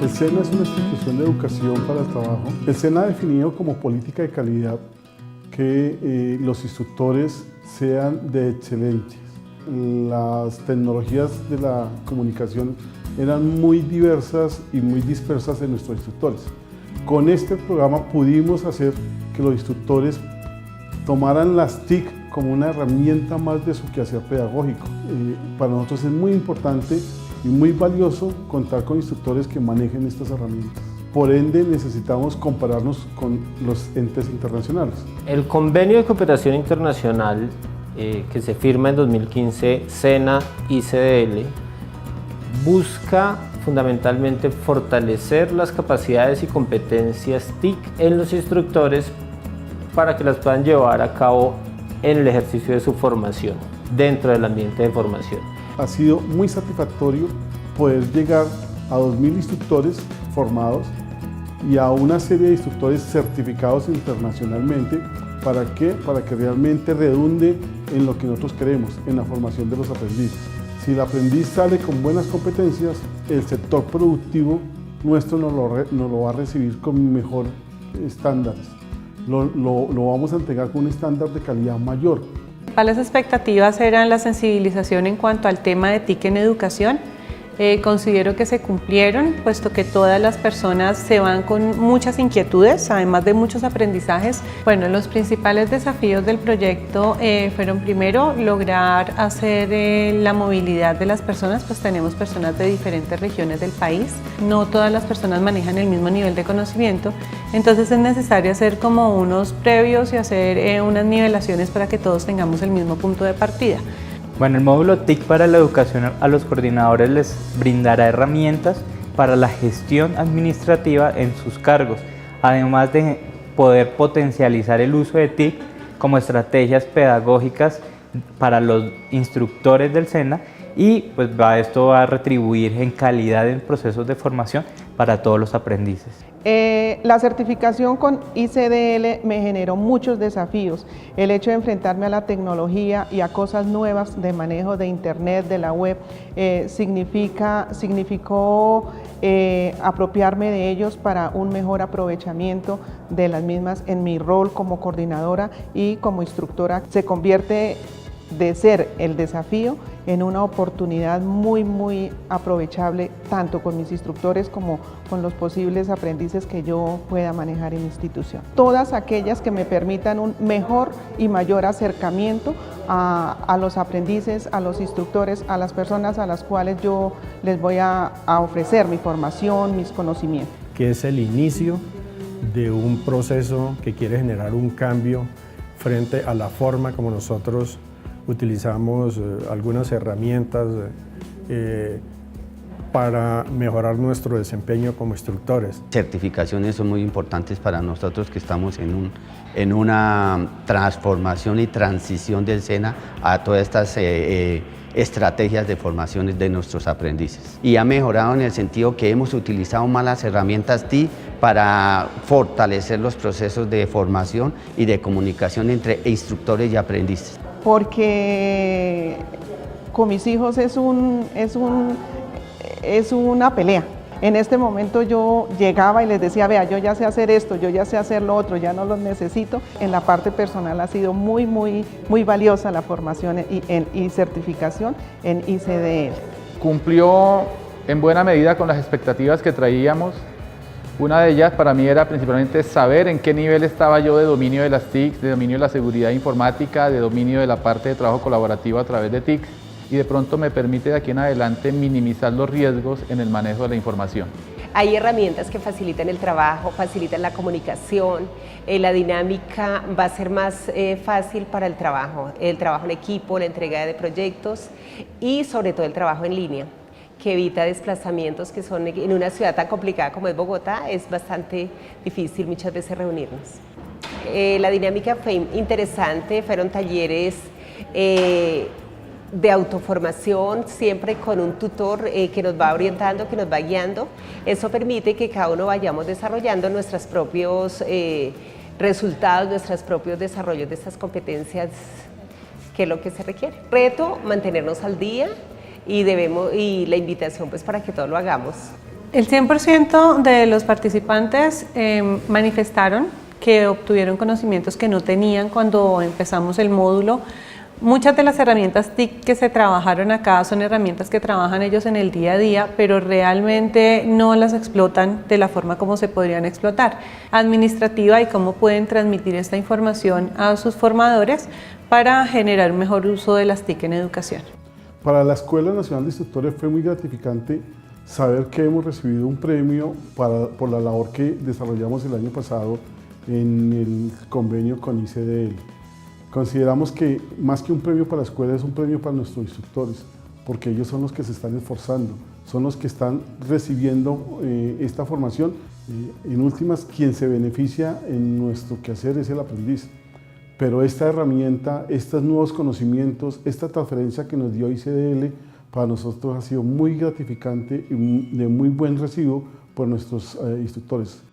El SENA es una institución de educación para el trabajo. El SENA ha definido como política de calidad que los instructores sean de excelencia. Las tecnologías de la comunicación eran muy diversas y muy dispersas en nuestros instructores. Con este programa pudimos hacer que los instructores tomaran las TIC como una herramienta más de su quehacer pedagógico. Para nosotros es muy importante y muy valioso contar con instructores que manejen estas herramientas. Por ende, necesitamos compararnos con los entes internacionales. El convenio de cooperación internacional que se firma en 2015, SENA-ICDL, busca fundamentalmente fortalecer las capacidades y competencias TIC en los instructores para que las puedan llevar a cabo en el ejercicio de su formación, dentro del ambiente de formación. Ha sido muy satisfactorio poder llegar a 2.000 instructores formados y a una serie de instructores certificados internacionalmente. ¿Para qué? Para que realmente redunde en lo que nosotros queremos, en la formación de los aprendices. Si el aprendiz sale con buenas competencias, el sector productivo nuestro nos lo va a recibir con mejor estándares. Lo vamos a entregar con un estándar de calidad mayor. Las expectativas eran la sensibilización en cuanto al tema de TIC en educación. Considero que se cumplieron, puesto que todas las personas se van con muchas inquietudes, además de muchos aprendizajes. Bueno, los principales desafíos del proyecto fueron primero lograr hacer la movilidad de las personas, pues tenemos personas de diferentes regiones del país. No todas las personas manejan el mismo nivel de conocimiento, entonces es necesario hacer como unos previos y hacer unas nivelaciones para que todos tengamos el mismo punto de partida. Bueno, el módulo TIC para la educación a los coordinadores les brindará herramientas para la gestión administrativa en sus cargos, además de poder potencializar el uso de TIC como estrategias pedagógicas para los instructores del SENA y pues esto va a retribuir en calidad en procesos de formación para todos los aprendices. La certificación con ICDL me generó muchos desafíos. El hecho de enfrentarme a la tecnología y a cosas nuevas de manejo de internet, de la web, significó apropiarme de ellos para un mejor aprovechamiento de las mismas en mi rol como coordinadora y como instructora. Se convierte de ser el desafío en una oportunidad muy aprovechable tanto con mis instructores como con los posibles aprendices que yo pueda manejar en mi institución. Todas aquellas que me permitan un mejor y mayor acercamiento a los aprendices, a los instructores, a las personas a las cuales yo les voy a ofrecer mi formación, mis conocimientos. Que es el inicio de un proceso que quiere generar un cambio frente a la forma como nosotros utilizamos algunas herramientas para mejorar nuestro desempeño como instructores. Certificaciones son muy importantes para nosotros que estamos en una transformación y transición del SENA a todas estas estrategias de formación de nuestros aprendices. Y ha mejorado en el sentido que hemos utilizado más las herramientas TIC para fortalecer los procesos de formación y de comunicación entre instructores y aprendices. Porque con mis hijos es una pelea. En este momento yo llegaba y les decía, vea, yo ya sé hacer esto, yo ya sé hacer lo otro, ya no los necesito. En la parte personal ha sido muy valiosa la formación y certificación en ICDL. Cumplió en buena medida con las expectativas que traíamos. Una de ellas para mí era principalmente saber en qué nivel estaba yo de dominio de las TIC, de dominio de la seguridad informática, de dominio de la parte de trabajo colaborativo a través de TIC, y de pronto me permite de aquí en adelante minimizar los riesgos en el manejo de la información. Hay herramientas que facilitan el trabajo, facilitan la comunicación, la dinámica va a ser más fácil para el trabajo en equipo, la entrega de proyectos y sobre todo el trabajo en línea, que evita desplazamientos que son en una ciudad tan complicada como es Bogotá, es bastante difícil muchas veces reunirnos. La dinámica fue interesante, fueron talleres de autoformación, siempre con un tutor que nos va orientando, que nos va guiando. Eso permite que cada uno vayamos desarrollando nuestros propios resultados, nuestros propios desarrollos de estas competencias, que es lo que se requiere. Reto, mantenernos al día y la invitación pues para que todos lo hagamos. El 100% de los participantes manifestaron que obtuvieron conocimientos que no tenían cuando empezamos el módulo. Muchas de las herramientas TIC que se trabajaron acá son herramientas que trabajan ellos en el día a día, pero realmente no las explotan de la forma como se podrían explotar. Administrativa y cómo pueden transmitir esta información a sus formadores para generar un mejor uso de las TIC en educación. Para la Escuela Nacional de Instructores fue muy gratificante saber que hemos recibido un premio por la labor que desarrollamos el año pasado en el convenio con ICDL. Consideramos que más que un premio para la escuela es un premio para nuestros instructores, porque ellos son los que se están esforzando, son los que están recibiendo esta formación. En últimas, quien se beneficia en nuestro quehacer es el aprendiz. Pero esta herramienta, estos nuevos conocimientos, esta transferencia que nos dio ICDL, para nosotros ha sido muy gratificante y de muy buen recibo por nuestros instructores.